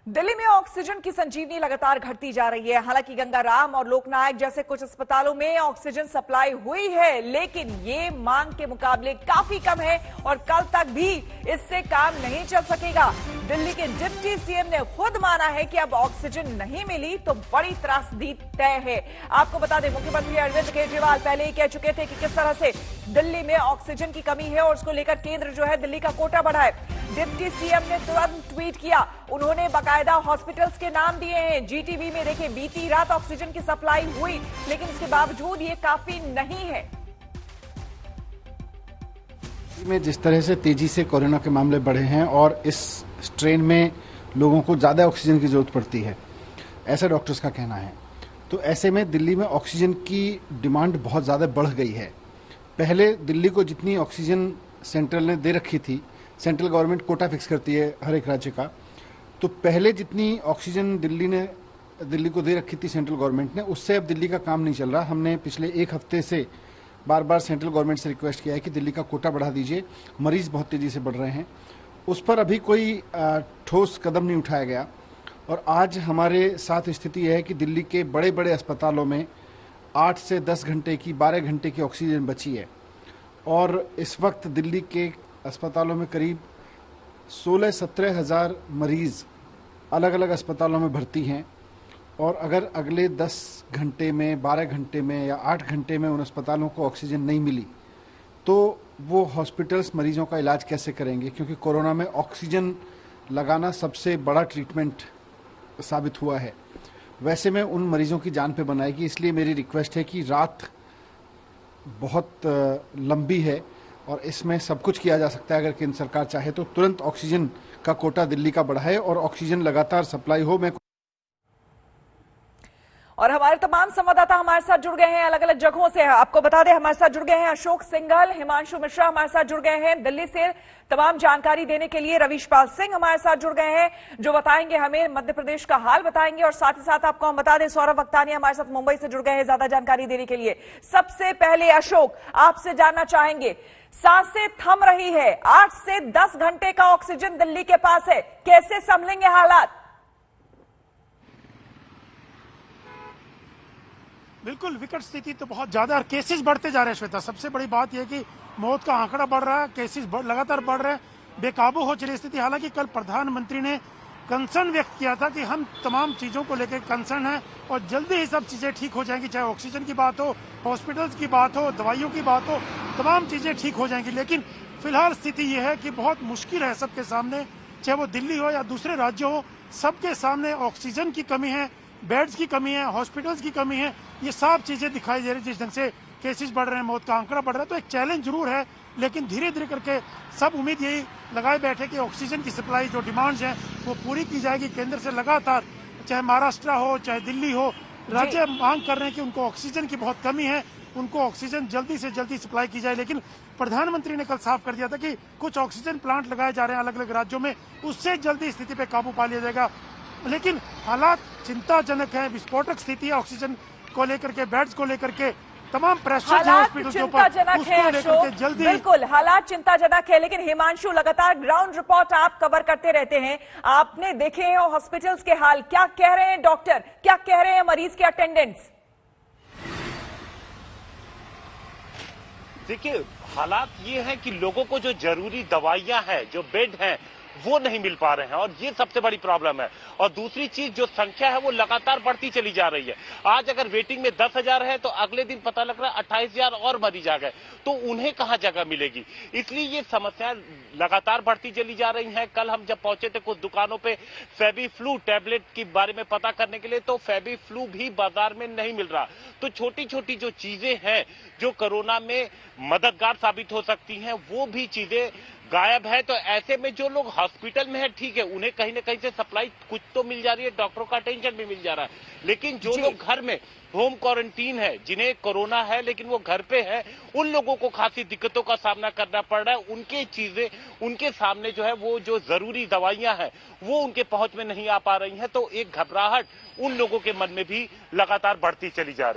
दिल्ली में ऑक्सीजन की संजीवनी लगातार घटती जा रही है। हालांकि गंगाराम और लोकनायक जैसे कुछ अस्पतालों में ऑक्सीजन सप्लाई हुई है, लेकिन ये मांग के मुकाबले काफी कम है और कल तक भी इससे काम नहीं चल सकेगा। दिल्ली के डिप्टी सीएम ने खुद माना है कि अब ऑक्सीजन नहीं मिली तो बड़ी त्रासदी तय है। आपको बता दें, मुख्यमंत्री अरविंद केजरीवाल पहले ही कह चुके थे कि किस तरह से दिल्ली में ऑक्सीजन की कमी है और उसको लेकर केंद्र जो है दिल्ली का कोटा बढ़ाए। डिप्टी सीएम ने तुरंत ट्वीट किया, उन्होंने बाकायदा हॉस्पिटल्स के नाम दिए हैं। जीटीबी में देखिए, बीती रात ऑक्सीजन की सप्लाई हुई, लेकिन उसके बावजूद ये काफी नहीं है। में जिस तरह से तेजी से कोरोना के मामले बढ़े हैं और इस स्ट्रेन में लोगों को ज्यादा ऑक्सीजन की जरूरत पड़ती है, ऐसा डॉक्टर्स का कहना है। तो ऐसे में दिल्ली में ऑक्सीजन की डिमांड बहुत ज्यादा बढ़ गई है। पहले दिल्ली को जितनी ऑक्सीजन सेंट्रल ने दे रखी थी, सेंट्रल गवर्नमेंट कोटा फिक्स करती है हर एक राज्य का, तो पहले जितनी ऑक्सीजन दिल्ली को दे रखी थी सेंट्रल गवर्नमेंट ने, उससे अब दिल्ली का काम नहीं चल रहा। हमने पिछले एक हफ्ते से बार बार सेंट्रल गवर्नमेंट से रिक्वेस्ट किया है कि दिल्ली का कोटा बढ़ा दीजिए, मरीज बहुत तेजी से बढ़ रहे हैं। उस पर अभी कोई ठोस कदम नहीं उठाया गया। और आज हमारे साथ स्थिति है कि दिल्ली के बड़े बड़े अस्पतालों में 8 से 10 घंटे की, 12 घंटे की ऑक्सीजन बची है। और इस वक्त दिल्ली के अस्पतालों में करीब 16-17 हज़ार मरीज अलग अलग अस्पतालों में भर्ती हैं। और अगर अगले 10 घंटे में, 12 घंटे में या 8 घंटे में उन अस्पतालों को ऑक्सीजन नहीं मिली तो वो हॉस्पिटल्स मरीजों का इलाज कैसे करेंगे, क्योंकि कोरोना में ऑक्सीजन लगाना सबसे बड़ा ट्रीटमेंट साबित हुआ है। वैसे में उन मरीजों की जान पे बनाएगी। इसलिए मेरी रिक्वेस्ट है कि रात बहुत लंबी है और इसमें सब कुछ किया जा सकता है। अगर केंद्र सरकार चाहे तो तुरंत ऑक्सीजन का कोटा दिल्ली का बढ़ाए और ऑक्सीजन लगातार सप्लाई हो। और हमारे तमाम संवाददाता हमारे साथ जुड़ गए हैं अलग अलग जगहों से। आपको बता दें, हमारे साथ जुड़ गए हैं अशोक सिंघल, हिमांशु मिश्रा हमारे साथ जुड़ गए हैं दिल्ली से तमाम जानकारी देने के लिए। रविशपाल सिंह हमारे साथ जुड़ गए हैं जो बताएंगे हमें मध्य प्रदेश का हाल बताएंगे। और साथ ही साथ आपको हम बता दें, सौरभ वक्तानी हमारे साथ मुंबई से जुड़ गए हैं ज्यादा जानकारी देने के लिए। सबसे पहले अशोक, आपसे जानना चाहेंगे, सांसें थम रही है, 8 से 10 घंटे का ऑक्सीजन दिल्ली के पास है, कैसे संभलेंगे हालात? बिल्कुल विकट स्थिति तो बहुत ज्यादा, और केसेस बढ़ते जा रहे हैं श्वेता। सबसे बड़ी बात यह कि मौत का आंकड़ा बढ़ रहा है, केसेस लगातार बढ़ रहे हैं, बेकाबू हो चली स्थिति। हालांकि कल प्रधानमंत्री ने कंसर्न व्यक्त किया था कि हम तमाम चीजों को लेकर कंसर्न है और जल्दी ही सब चीजें ठीक हो जाएंगी, चाहे ऑक्सीजन की बात हो, हॉस्पिटल्स की बात हो, दवाइयों की बात हो, तमाम चीजें ठीक हो जाएंगी। लेकिन फिलहाल स्थिति यह है कि बहुत मुश्किल है सबके सामने, चाहे वो दिल्ली हो या दूसरे राज्य हो, सबके सामने ऑक्सीजन की कमी है, बेड्स की कमी है, हॉस्पिटल्स की कमी है। ये सब चीजें दिखाई दे रही है। जिस ढंग से केसेस बढ़ रहे हैं, मौत का आंकड़ा बढ़ रहा है, तो एक चैलेंज जरूर है। लेकिन धीरे धीरे करके सब उम्मीद यही लगाए बैठे कि ऑक्सीजन की सप्लाई, जो डिमांड्स हैं, वो पूरी की जाएगी। केंद्र से लगातार, चाहे महाराष्ट्र हो चाहे दिल्ली हो, राज्य मांग कर रहे हैं कि उनको ऑक्सीजन की बहुत कमी है, उनको ऑक्सीजन जल्दी से जल्दी सप्लाई की जाए। लेकिन प्रधानमंत्री ने कल साफ कर दिया था कि कुछ ऑक्सीजन प्लांट लगाए जा रहे हैं अलग अलग राज्यों में, उससे जल्दी स्थिति पे काबू पा लिया जाएगा। लेकिन हालात चिंताजनक है, विस्फोटक स्थिति है ऑक्सीजन को लेकर के, बेड्स को लेकर के, तमाम प्रेशर हॉस्पिटल के ऊपर, उसको लेकर के जल्दी। बिल्कुल हालात चिंताजनक है, लेकिन हिमांशु, लगातार ग्राउंड रिपोर्ट आप कवर करते रहते हैं, आपने देखे हैं हॉस्पिटल्स के हाल, क्या कह रहे हैं डॉक्टर, क्या कह रहे हैं मरीज के अटेंडेंट्स? देखिए, हालात ये है कि लोगों को जो जरूरी दवाइयां हैं, जो बेड हैं, वो नहीं मिल पा रहे हैं और ये सबसे बड़ी प्रॉब्लम है। और दूसरी चीज, जो संख्या है वो लगातार बढ़ती चली जा रही है। आज अगर वेटिंग में 10,000 है तो अगले दिन पता लग रहा है 28,000 और मरीज आ गए, तो उन्हें कहां जगह मिलेगी? इसलिए ये समस्या लगातार बढ़ती चली जा रही है। कल हम जब पहुंचे थे कुछ दुकानों पे फेबी फ्लू टैबलेट के बारे में पता करने के लिए, तो फेबी फ्लू भी बाजार में नहीं मिल रहा। तो छोटी छोटी जो चीजें हैं जो कोरोना में मददगार साबित हो सकती हैं, वो भी चीजें गायब है। तो ऐसे में जो लोग हॉस्पिटल में है, ठीक है, उन्हें कहीं ना कहीं से सप्लाई कुछ तो मिल जा रही है, डॉक्टरों का अटेंशन भी मिल जा रहा है। लेकिन जो लोग घर में होम क्वारंटीन है, जिन्हें कोरोना है लेकिन वो घर पे है, उन लोगों को खासी दिक्कतों का सामना करना पड़ रहा है। उनके चीजें, उनके सामने जो है वो जो जरूरी दवाइयां हैं वो उनके पहुंच में नहीं आ पा रही हैं। तो एक घबराहट उन लोगों के मन में भी लगातार बढ़ती चली जा रही है।